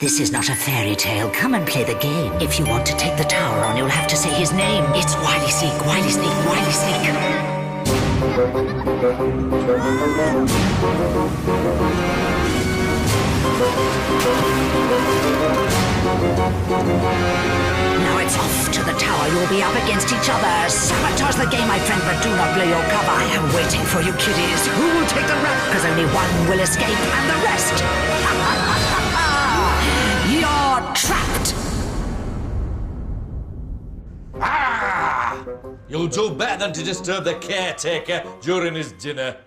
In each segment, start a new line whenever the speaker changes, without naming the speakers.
This is not a fairy tale. Come and play the game. If you want to take the tower on, you'll have to say his name. It's Wily Sneak, Wily Sneak, Wily Sneak. Now it's off to the tower. You'll be up against each other. Sabotage the game, my friend, but do not blow your cover. I am waiting for you, kiddies. Who will take the rap? Because only one will escape, and the rest... You're trapped!
Ah! You'll do better than to disturb the caretaker during his dinner.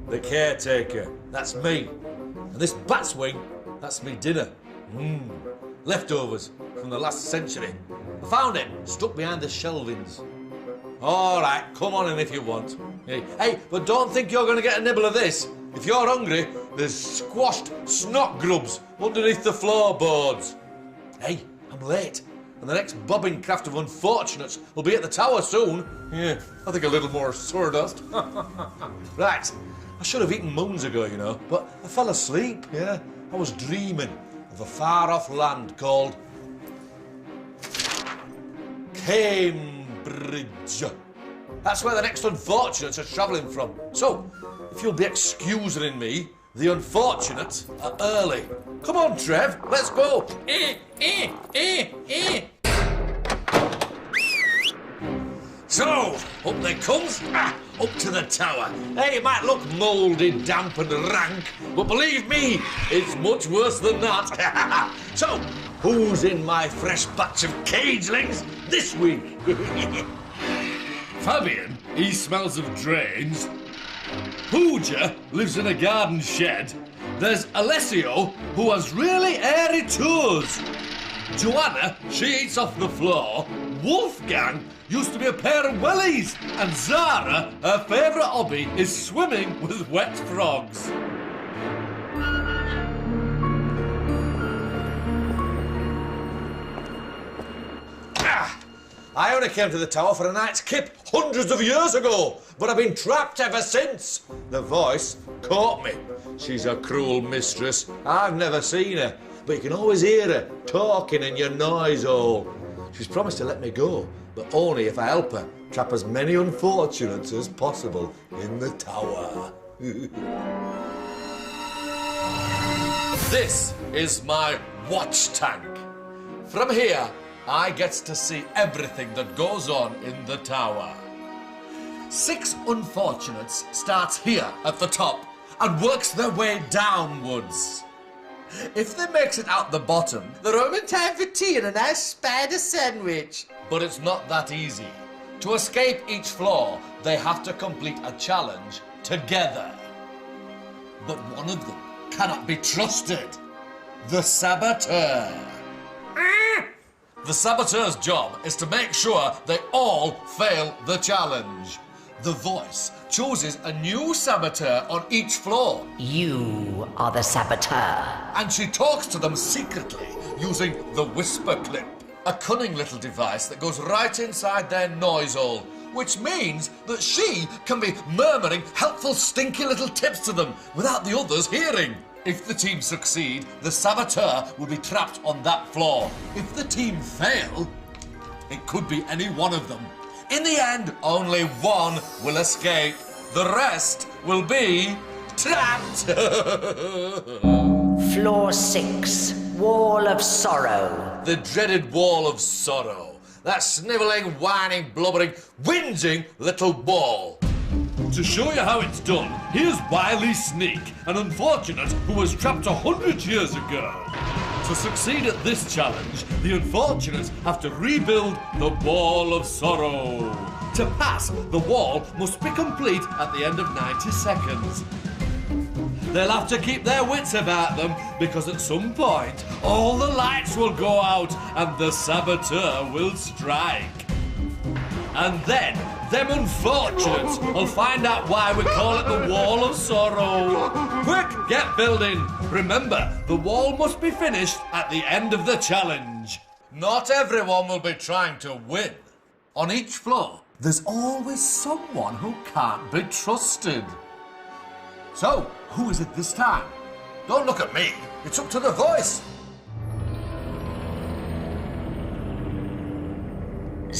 The caretaker, that's me. And this bat's wing, that's me dinner. Leftovers from the last century. I found it, stuck behind the shelvings. All right, come on in if you want. Hey, but don't think you're going to get a nibble of this. If you're hungry, there's squashed snot grubs underneath the floorboards. Hey, I'm late, and the next bobbing craft of unfortunates will be at the tower soon. Yeah, I think a little more sawdust. Right, I should have eaten moons ago, you know, but I fell asleep, yeah. I was dreaming of a far-off land called Cambridge. That's where the next unfortunates are travelling from. So, if you'll be excusing me, the unfortunate are early. Come on, Trev, let's go. So, up they comes, up to the tower. Hey, it might look mouldy, damp and rank, but believe me, it's much worse than that. So, who's in my fresh batch of cagelings this week?
Fabian, he smells of drains. Pooja lives in a garden shed. There's Alessio, who has really airy toes. Joanna, she eats off the floor. Wolfgang used to be a pair of wellies. And Zara, her favourite hobby is swimming with wet frogs.
I only came to the tower for a night's kip hundreds of years ago, but I've been trapped ever since. The voice caught me. She's a cruel mistress. I've never seen her, but you can always hear her talking in your noise hole. She's promised to let me go, but only if I help her trap as many unfortunates as possible in the tower. This is my watch tank. From here, I get to see everything that goes on in the tower. 6 unfortunates starts here at the top and works their way downwards. If they makes it out the bottom, they're home in time for tea and a nice spider sandwich. But it's not that easy. To escape each floor, they have to complete a challenge together. But one of them cannot be trusted. The Saboteur. The Saboteur's job is to make sure they all fail the challenge. The voice chooses a new Saboteur on each floor.
You are the Saboteur.
And she talks to them secretly using the Whisper Clip, a cunning little device that goes right inside their noise hole, which means that she can be murmuring helpful stinky little tips to them without the others hearing. If the team succeed, the Saboteur will be trapped on that floor. If the team fail, it could be any one of them. In the end, only one will escape. The rest will be trapped.
Floor 6, Wall of Sorrow.
The dreaded Wall of Sorrow. That snivelling, whining, blubbering, whinging little ball.
To show you how it's done, here's Wily Sneak, an unfortunate who was trapped 100 years ago. To succeed at this challenge, the unfortunates have to rebuild the Wall of Sorrow. To pass, the wall must be complete at the end of 90 seconds. They'll have to keep their wits about them, because at some point, all the lights will go out and the Saboteur will strike. And then, them unfortunates will find out why we call it the Wall of Sorrow. Quick, get building. Remember, the wall must be finished at the end of the challenge.
Not everyone will be trying to win. On each floor, there's always someone who can't be trusted. So, who is it this time? Don't look at me. It's up to the voice.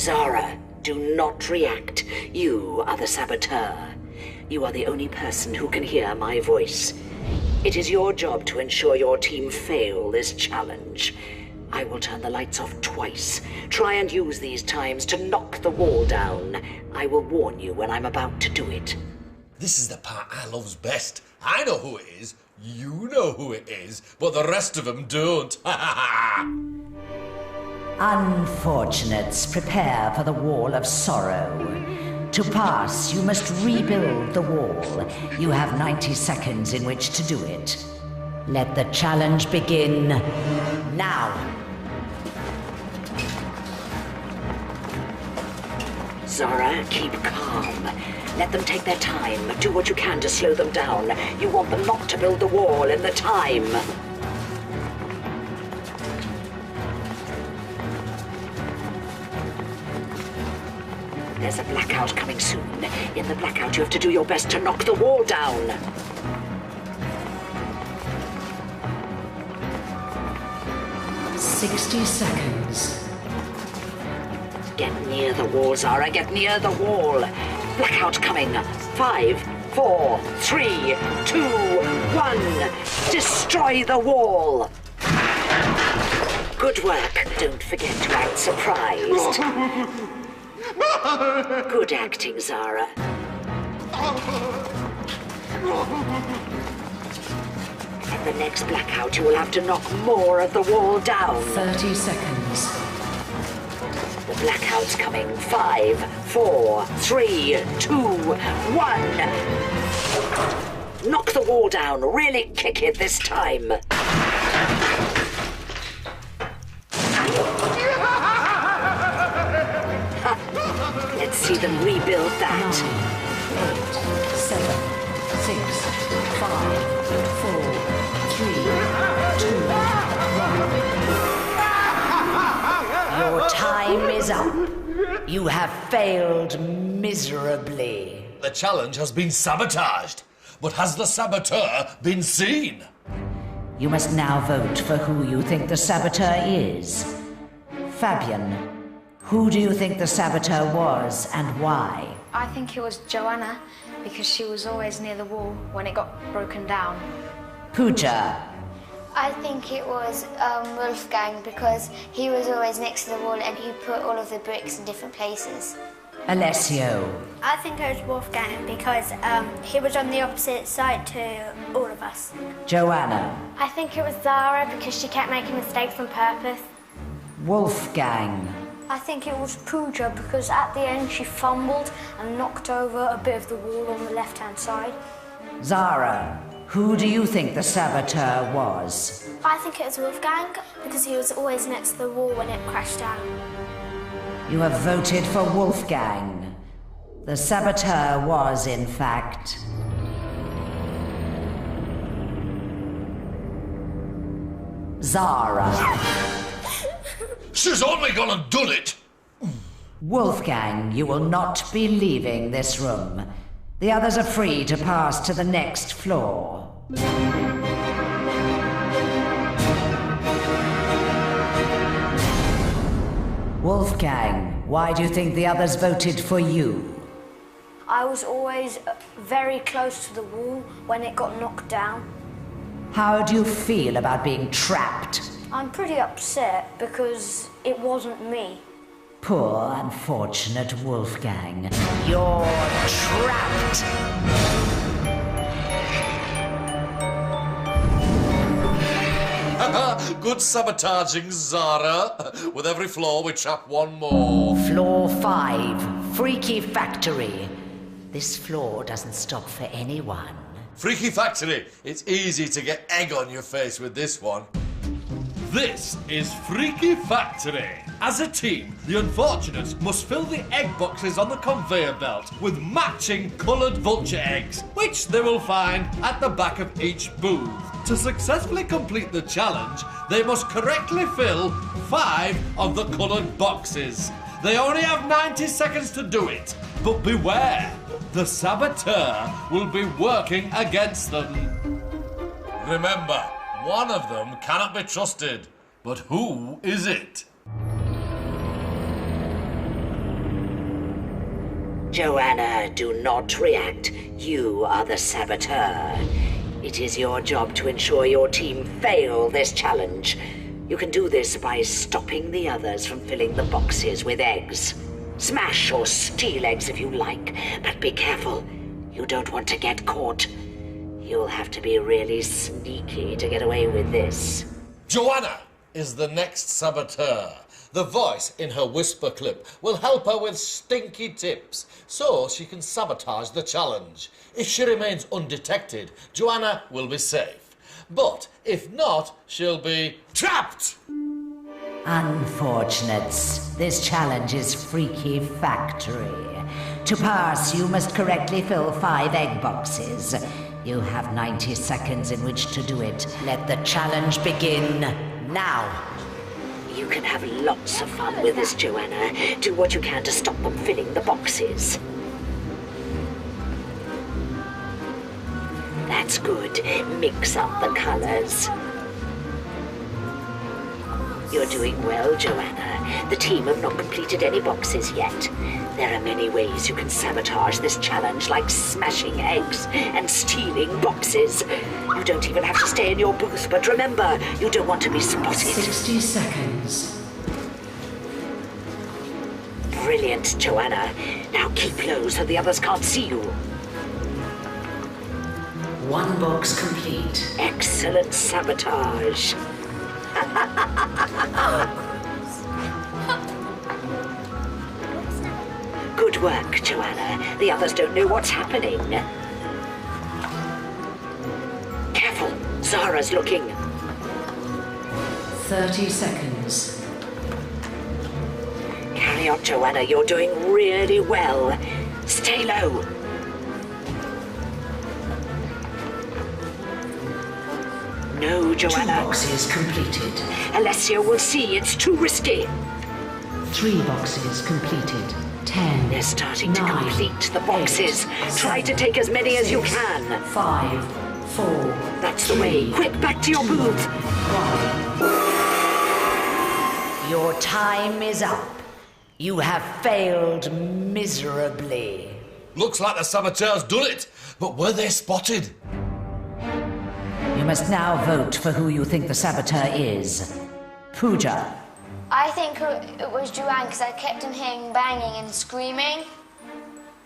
Zara, do not react. You are the saboteur. You are the only person who can hear my voice. It is your job to ensure your team fail this challenge. I will turn the lights off twice. Try and use these times to knock the wall down. I will warn you when I'm about to do it.
This is the part I loves best. I know who it is, you know who it is, but the rest of them don't.
Unfortunates, prepare for the Wall of Sorrow. To pass, you must rebuild the wall. You have 90 seconds in which to do it. Let the challenge begin now. Zara, keep calm. Let them take their time. Do what you can to slow them down. You want them not to build the wall in the time. There's a blackout coming soon. In the blackout, you have to do your best to knock the wall down. "60 seconds. Get near the wall, Zara. Get near the wall. Blackout coming. 5, 4, 3, 2, 1. Destroy the wall. Good work. Don't forget to act surprised. Good acting, Zara. In the next blackout, you will have to knock more of the wall down. 30 seconds. The blackout's coming. 5, 4, 3, 2, 1. Knock the wall down. Really kick it this time. Let's see them rebuild that. 9, 8, 7, 6, 5, 4, 3, 2, 1. Your time is up. You have failed miserably.
The challenge has been sabotaged. But has the saboteur been seen?
You must now vote for who you think the saboteur is. Fabian, who do you think the saboteur was and why?
I think it was Joanna, because she was always near the wall when it got broken down.
Pooja.
I think it was Wolfgang, because he was always next to the wall and he put all of the bricks in different places.
Alessio.
I think it was Wolfgang because he was on the opposite side to all of us.
Joanna.
I think it was Zara because she kept making mistakes on purpose.
Wolfgang.
I think it was Pooja because at the end she fumbled and knocked over a bit of the wall on the left-hand side.
Zara. Who do you think the saboteur was?
I think it was Wolfgang because he was always next to the wall when it crashed down.
You have voted for Wolfgang. The saboteur was, in fact, Zara.
She's only gone and done it!
Wolfgang, you will not be leaving this room. The others are free to pass to the next floor. Wolfgang, why do you think the others voted for you?
I was always very close to the wall when it got knocked down.
How do you feel about being trapped?
I'm pretty upset because it wasn't me.
Poor, unfortunate Wolfgang. You're trapped!
Good sabotaging, Zara. With every floor, we trap one more.
Floor 5, Freaky Factory. This floor doesn't stop for anyone.
Freaky Factory. It's easy to get egg on your face with this one.
This is Freaky Factory. As a team, the Unfortunates must fill the egg boxes on the conveyor belt with matching coloured vulture eggs, which they will find at the back of each booth. To successfully complete the challenge, they must correctly fill 5 of the coloured boxes. They only have 90 seconds to do it, but beware, the saboteur will be working against them.
Remember, one of them cannot be trusted. But who is it?
Joanna, do not react. You are the saboteur. It is your job to ensure your team fail this challenge. You can do this by stopping the others from filling the boxes with eggs. Smash or steal eggs if you like, but be careful. You don't want to get caught. You'll have to be really sneaky to get away with this.
Joanna is the next saboteur. The voice in her whisper clip will help her with stinky tips, so she can sabotage the challenge. If she remains undetected, Joanna will be safe. But if not, she'll be trapped!
Unfortunates, this challenge is Freaky Factory. To pass, you must correctly fill 5 egg boxes. You have 90 seconds in which to do it. Let the challenge begin now. You can have lots of fun with this, Joanna. Do what you can to stop them filling the boxes. That's good. Mix up the colors. You're doing well, Joanna. The team have not completed any boxes yet. There are many ways you can sabotage this challenge, like smashing eggs and stealing boxes. You don't even have to stay in your booth, but remember, you don't want to be spotted.
60 seconds.
Brilliant, Joanna. Now keep low so the others can't see you.
1 box complete.
Excellent sabotage. Good work, Joanna. The others don't know what's happening. Careful, Zara's looking.
30 seconds.
Carry on, Joanna. You're doing really well. Stay low. No,
2
Joanna.
boxes completed.
Alessio will see. It's too risky.
3 boxes completed. 10.
They're starting to
9,
complete the boxes.
8,
Try to take as many as you can.
5, 4.
That's the way. Quick, back to your booth.
1.
Your time is up. You have failed miserably.
Looks like the saboteurs done it, but were they spotted?
You must now vote for who you think the saboteur is. Pooja.
I think it was Joanne because I kept on hearing banging and screaming.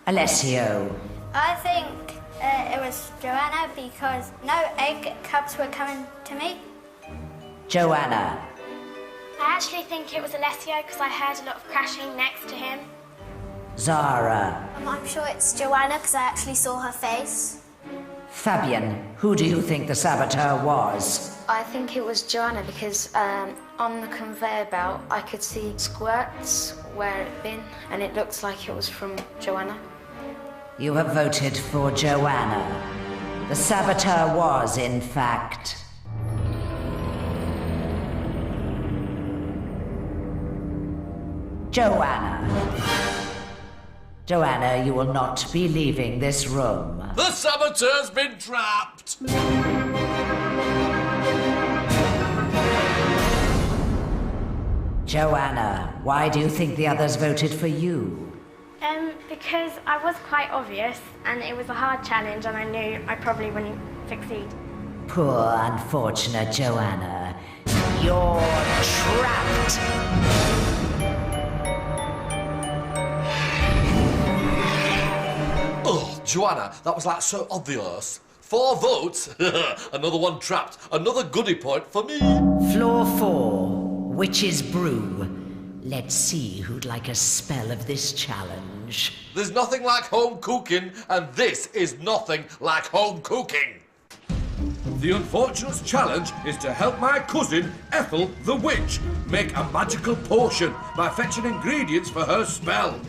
Alessio.
I think it was Joanna because no egg cups were coming to me.
Joanna.
I actually think it was Alessio because I heard a lot of crashing next to him.
Zara.
I'm sure it's Joanna because I actually saw her face.
Fabian. Who do you think the saboteur was?
I think it was Joanna because on the conveyor belt I could see squirts where it'd been and it looks like it was from Joanna.
You have voted for Joanna. The saboteur was, in fact, Joanna. Joanna, you will not be leaving this room.
The saboteur's been trapped!
Joanna, why do you think the others voted for you?
Because I was quite obvious and it was a hard challenge and I knew I probably wouldn't succeed.
Poor, unfortunate Joanna. You're trapped!
Oh, Joanna, that was like so obvious. 4 votes, another one trapped, another goodie point for me.
Floor 4, Witch's Brew. Let's see who'd like a spell of this challenge.
There's nothing like home cooking, and this is nothing like home cooking.
The Unfortunates challenge is to help my cousin, Ethel the Witch, make a magical potion by fetching ingredients for her spell.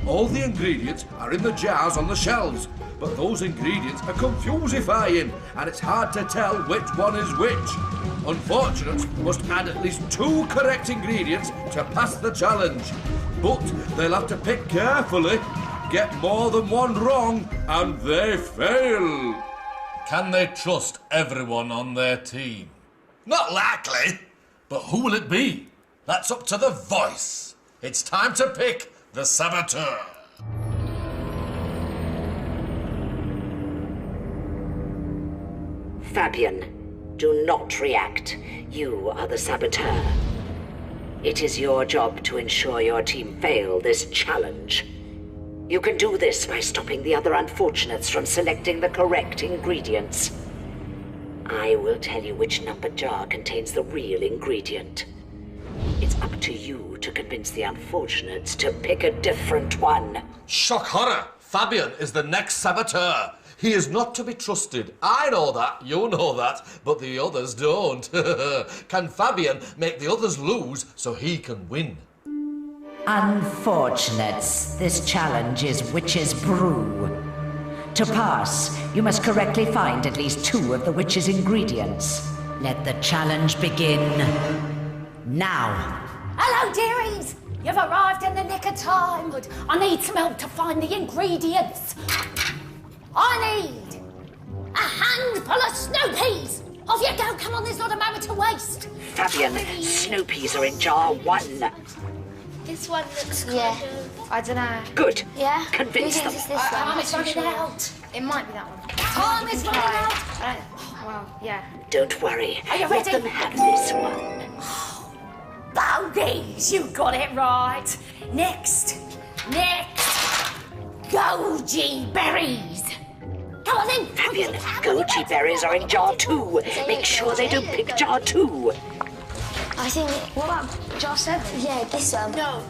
All the ingredients are in the jars on the shelves, but those ingredients are confusifying, and it's hard to tell which one is which. Unfortunates must add at least 2 correct ingredients to pass the challenge, but they'll have to pick carefully, get more than 1 wrong, and they fail.
Can they trust everyone on their team? Not likely. But who will it be? That's up to the voice. It's time to pick the saboteur.
Fabian, do not react. You are the saboteur. It is your job to ensure your team fail this challenge. You can do this by stopping the other unfortunates from selecting the correct ingredients. I will tell you which numbered jar contains the real ingredient. It's up to you to convince the unfortunates to pick a different one.
Shock horror! Fabian is the next saboteur. He is not to be trusted. I know that, you know that, but the others don't. Can Fabian make the others lose so he can win?
Unfortunates, this challenge is Witch's Brew. To pass, you must correctly find at least 2 of the witch's ingredients. Let the challenge begin now.
Hello, dearies! You've arrived in the nick of time. Good. I need some help to find the ingredients. I need a handful of snow peas. Off you go, come on, there's not a moment to waste.
Fabian, snow peas are in jar 1.
This one looks good.
I don't know.
Good.
Yeah?
Convince
Who
them.
thinks it's this
Time
one?
is running out.
It might be that one.
Time is running out.
Well, yeah.
Don't worry.
Are you
Let
ready?
them have this one.
Bogies, you got it right. Next, goji berries. Come on then.
Fabian, goji berries are in jar 2. Make sure they don't pick jar 2.
I think.
What about jar 7?
Yeah, this one.
No.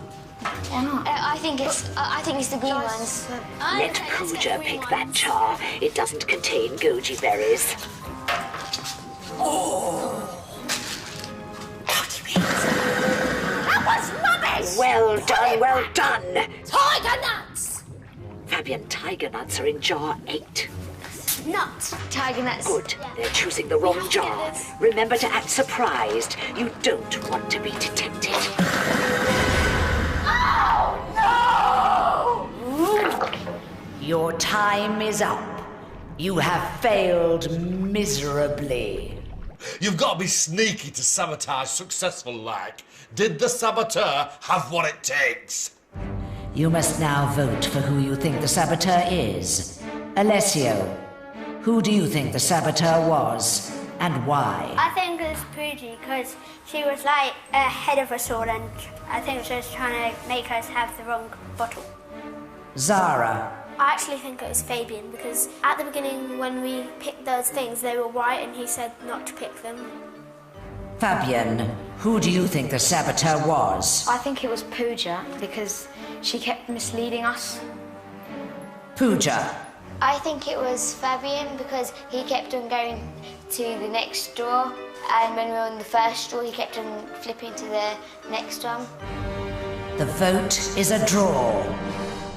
Why not?
I think it's the green ones.
Let Pooja pick that jar. It doesn't contain goji berries.
That was rubbish.
Well done, well done.
Tiger nuts.
Fabian, tiger nuts are in jar 8.
Nuts.
Tiger nuts.
Good. They're choosing the wrong jar. Remember to act surprised. You don't want to be detected.
Oh no!
Your time is up. You have failed miserably.
You've got to be sneaky to sabotage successful like. Did the saboteur have what it takes?
You must now vote for who you think the saboteur is. Alessio, who do you think the saboteur was, and why?
I think it was Pooji because she was like ahead of us all, and I think she was trying to make us have the wrong bottle.
Zara,
I actually think it was Fabian because at the beginning when we picked those things, they were white and he said not to pick them.
Fabian, who do you think the saboteur was?
I think it was Pooja because she kept misleading us.
Pooja,
I think it was Fabian because he kept on going to the next drawer, and when we were on the first drawer, he kept on flipping to the next one.
the vote is a draw.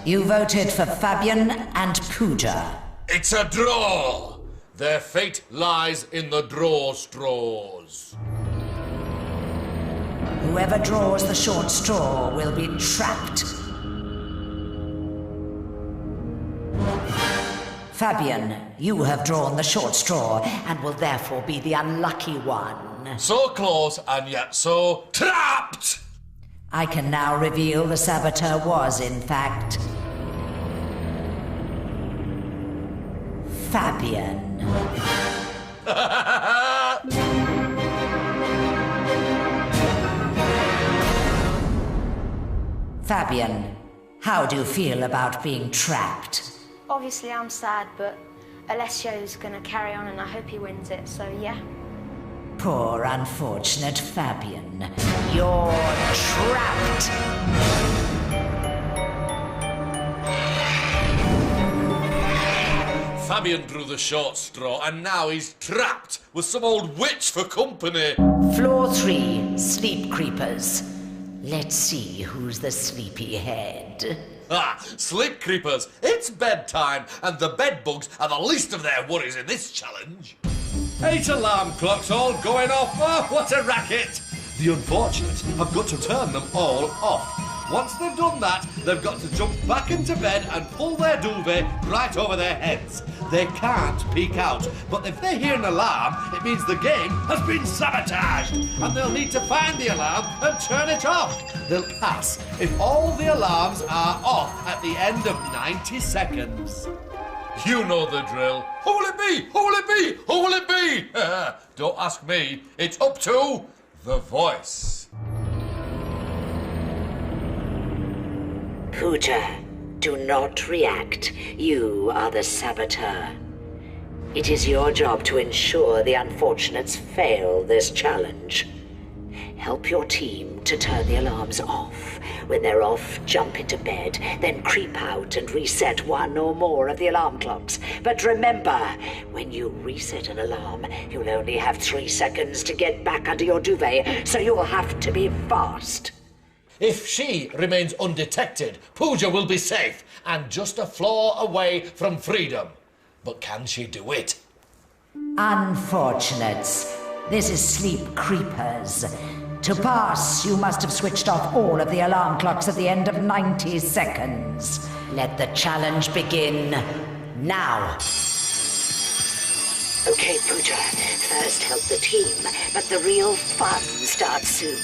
You voted for Fabian and Pooja.
It's a draw. Their fate lies in the draw straws.
Whoever draws the short straw will be trapped. Fabian, you have drawn the short straw and will therefore be the unlucky one.
So close and yet so trapped!
I can now reveal the saboteur was, in fact, Fabian. Fabian, how do you feel about being trapped?
Obviously I'm sad, but Alessio's gonna carry on and I hope he wins it, so yeah.
Poor unfortunate Fabian. You're trapped!
Fabian drew the short straw and now he's trapped with some old witch for company.
Floor 3, Sleep Creepers. Let's see who's the sleepyhead.
Ah, sleep creepers, it's bedtime and the bedbugs are the least of their worries in this challenge.
8 alarm clocks all going off. Oh, what a racket! The unfortunates have got to turn them all off. Once they've done that, they've got to jump back into bed and pull their duvet right over their heads. They can't peek out, but if they hear an alarm, it means the game has been sabotaged, and they'll need to find the alarm and turn it off. They'll pass if all the alarms are off at the end of 90 seconds.
You know the drill. Who will it be? Who will it be? Who will it be? Don't ask me. It's up to the voice.
Pooja, do not react. You are the saboteur. It is your job to ensure the unfortunates fail this challenge. Help your team to turn the alarms off. When they're off, jump into bed, then creep out and reset one or more of the alarm clocks. But remember, when you reset an alarm, you'll only have 3 seconds to get back under your duvet, so you'll have to be fast.
If she remains undetected, Pooja will be safe and just a floor away from freedom. But can she do it?
Unfortunates. This is Sleep Creepers. To pass, you must have switched off all of the alarm clocks at the end of 90 seconds. Let the challenge begin now.
Okay, Pooja. First help the team, but the real fun starts soon.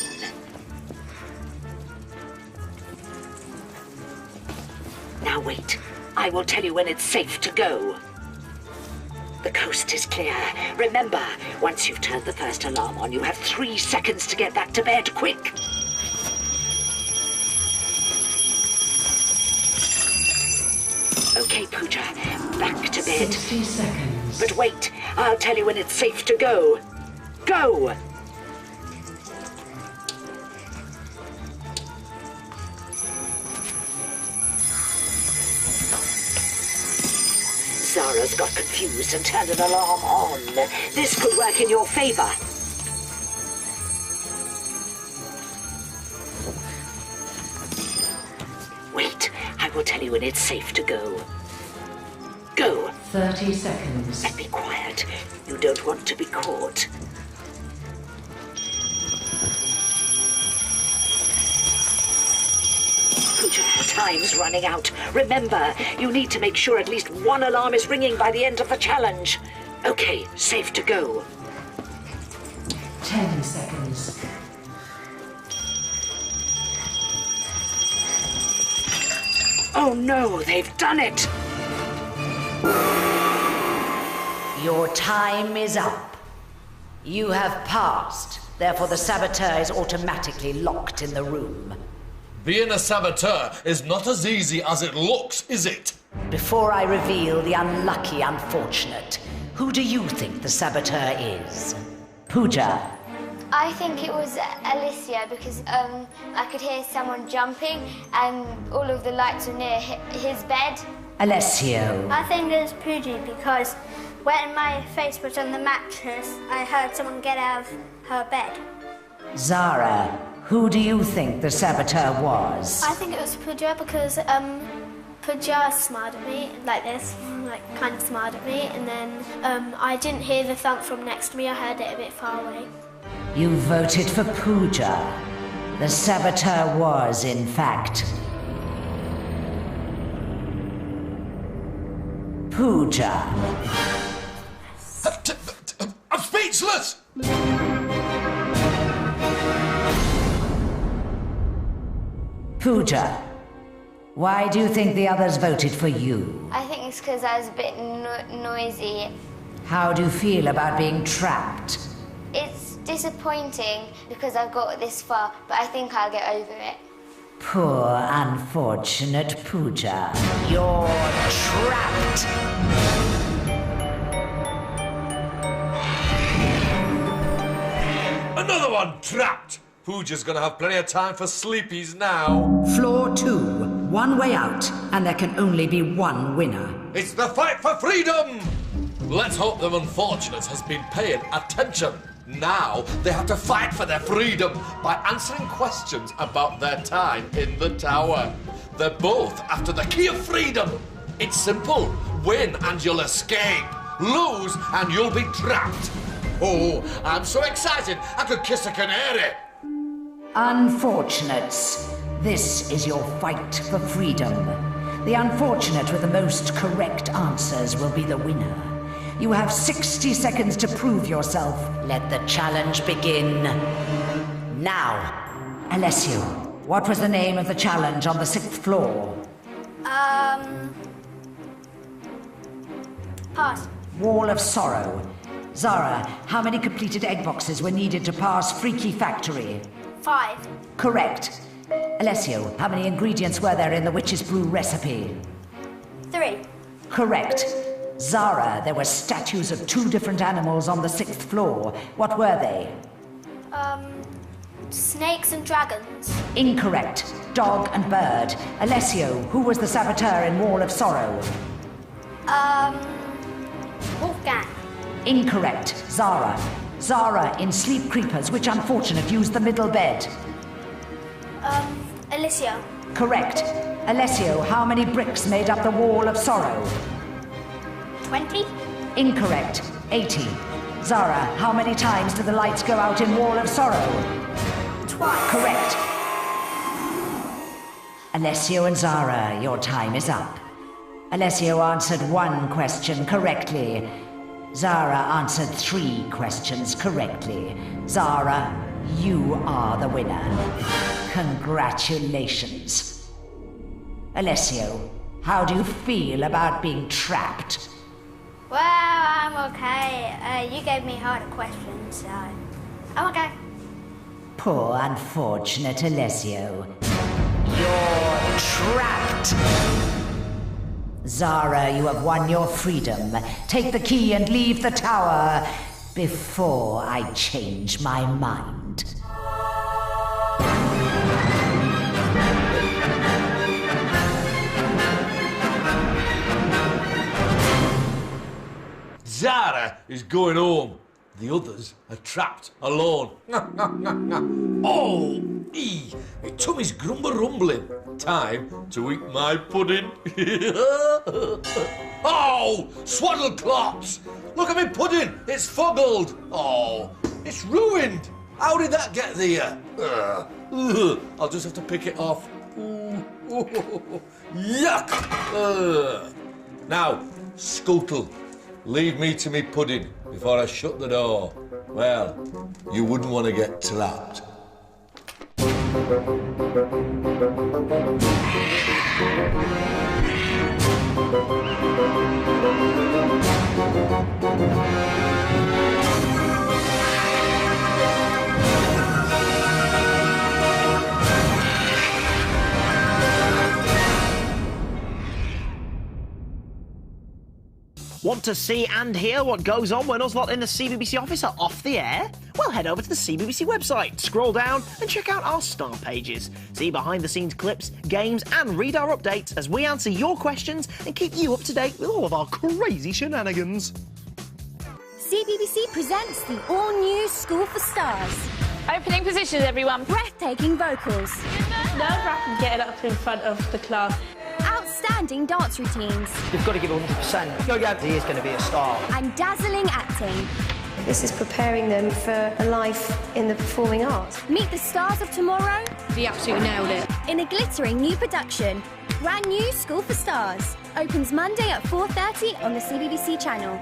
Now wait. I will tell you when it's safe to go. The coast is clear. Remember, once you've turned the first alarm on, you have 3 seconds to get back to bed. Quick! Okay, Pooja, back to bed.
60 seconds.
But wait, I'll tell you when it's safe to go. Go! Zara's got confused and turned an alarm on. This could work in your favor. Wait, I will tell you when it's safe to go. Go!
30 seconds.
And be quiet. You don't want to be caught. Pooja, time's running out. Remember, you need to make sure at least one alarm is ringing by the end of the challenge. Okay, safe to go.
10 seconds.
Oh no, they've done it!
Your time is up. You have passed. Therefore, the saboteur is automatically locked in the room.
Being a saboteur is not as easy as it looks, is it?
Before I reveal the unlucky unfortunate, who do you think the saboteur is? Pooja.
I think it was Alicia because I could hear someone jumping and all of the lights were near his bed.
Alessio.
I think it was Pooja because when my face was on the mattress, I heard someone get out of her bed.
Zara. Who do you think the saboteur was?
I think it was Pooja because Pooja smiled at me like this, like kind of smiled at me, and then I didn't hear the thump from next to me. I heard it a bit far away.
You voted for Pooja. The saboteur was, in fact, Pooja.
I'm speechless!
Pooja, why do you think the others voted for you?
I think it's because I was a bit noisy.
How do you feel about being trapped?
It's disappointing because I've got this far, but I think I'll get over it.
Poor, unfortunate Pooja. You're trapped!
Another one trapped! Pooja's gonna have plenty of time for sleepies now.
Floor 2, one way out, and there can only be one winner.
It's the fight for freedom! Let's hope the unfortunates has been paying attention. Now they have to fight for their freedom by answering questions about their time in the tower. They're both after the key of freedom. It's simple. Win and you'll escape. Lose and you'll be trapped. Oh, I'm so excited I could kiss a canary.
Unfortunates, this is your fight for freedom. The unfortunate with the most correct answers will be the winner. You have 60 seconds to prove yourself. Let the challenge begin now. Alessio, what was the name of the challenge on the 6th floor?
Pass.
Wall of Sorrow. Zara, how many completed egg boxes were needed to pass Freaky Factory?
5.
Correct. Alessio, how many ingredients were there in the Witch's Brew recipe?
3.
Correct. Zara, there were statues of 2 different animals on the 6th floor. What were they?
Snakes and dragons.
Incorrect. Dog and bird. Alessio, who was the saboteur in Wall of Sorrow?
Wolfgang.
Incorrect. Zara. Zara, in Sleep Creepers, which unfortunate used the middle bed?
Alicia.
Correct. Alessio, how many bricks made up the Wall of Sorrow?
20.
Incorrect. 80. Zara, how many times do the lights go out in Wall of Sorrow?
Twice.
Correct. Alessio and Zara, your time is up. Alessio answered 1 question correctly. Zara answered 3 questions correctly. Zara, you are the winner. Congratulations. Alessio, how do you feel about being trapped?
Well, I'm okay. You gave me harder questions, so I'm okay.
Poor unfortunate Alessio. You're trapped! Zara, you have won your freedom. Take the key and leave the tower before I change my mind.
Zara is going home. The others are trapped alone. Oh, my tummy's grumble-rumbling. Time to eat my pudding. Oh, swaddle-clops! Look at me pudding, it's fuggled. Oh, it's ruined. How did that get there? I'll just have to pick it off. Yuck! Now, Scuttle, leave me to me pudding before I shut the door. Well, you wouldn't want to get trapped.
Want to see and hear what goes on when Oswald and the CBBC office are off the air? Well, head over to the CBBC website, scroll down and check out our star pages. See behind-the-scenes clips, games and read our updates as we answer your questions and keep you up to date with all of our crazy shenanigans.
CBBC presents the all-new School for Stars.
Opening positions, everyone.
Breathtaking vocals.
Nerve-wracking getting up in front of the class.
Outstanding dance routines.
You've got to give 100%. Your Yabdi is going to be a star.
And dazzling acting.
This is preparing them for a life in the performing arts.
Meet the stars of tomorrow.
You absolutely nailed it.
In a glittering new production. Brand new School for Stars. Opens Monday at 4:30 on the CBBC channel.